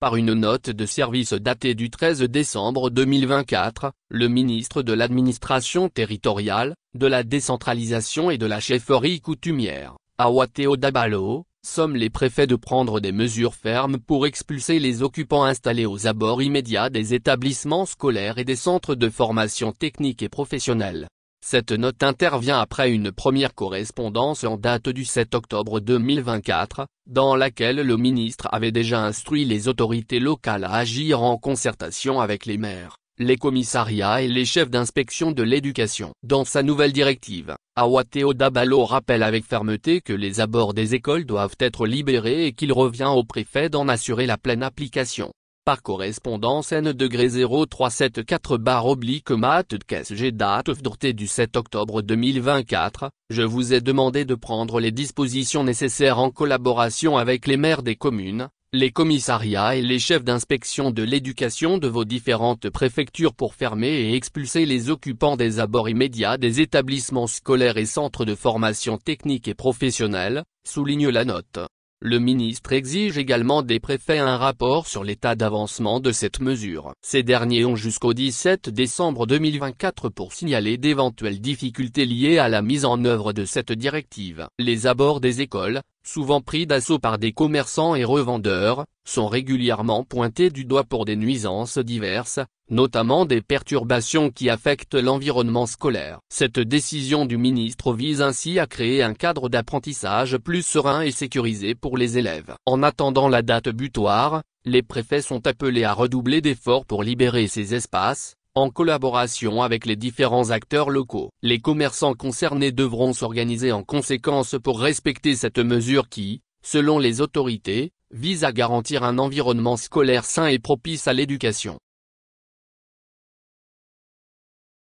Par une note de service datée du 13 décembre 2024, le ministre de l'Administration territoriale, de la décentralisation et de la chefferie coutumière, Awateo Dabalo, somme les préfets de prendre des mesures fermes pour expulser les occupants installés aux abords immédiats des établissements scolaires et des centres de formation technique et professionnelle. Cette note intervient après une première correspondance en date du 7 octobre 2024, dans laquelle le ministre avait déjà instruit les autorités locales à agir en concertation avec les maires, les commissariats et les chefs d'inspection de l'éducation. Dans sa nouvelle directive, Awateo Dabalo rappelle avec fermeté que les abords des écoles doivent être libérés et qu'il revient au préfet d'en assurer la pleine application. Par correspondance N-03744//mat-ksg date du 7 octobre 2024, je vous ai demandé de prendre les dispositions nécessaires en collaboration avec les maires des communes, les commissariats et les chefs d'inspection de l'éducation de vos différentes préfectures pour fermer et expulser les occupants des abords immédiats des établissements scolaires et centres de formation technique et professionnelle, souligne la note. Le ministre exige également des préfets un rapport sur l'état d'avancement de cette mesure. Ces derniers ont jusqu'au 17 décembre 2024 pour signaler d'éventuelles difficultés liées à la mise en œuvre de cette directive. Les abords des écoles, souvent pris d'assaut par des commerçants et revendeurs, sont régulièrement pointés du doigt pour des nuisances diverses, notamment des perturbations qui affectent l'environnement scolaire. Cette décision du ministre vise ainsi à créer un cadre d'apprentissage plus serein et sécurisé pour les élèves. En attendant la date butoir, les préfets sont appelés à redoubler d'efforts pour libérer ces espaces, en collaboration avec les différents acteurs locaux. Les commerçants concernés devront s'organiser en conséquence pour respecter cette mesure qui, selon les autorités, vise à garantir un environnement scolaire sain et propice à l'éducation.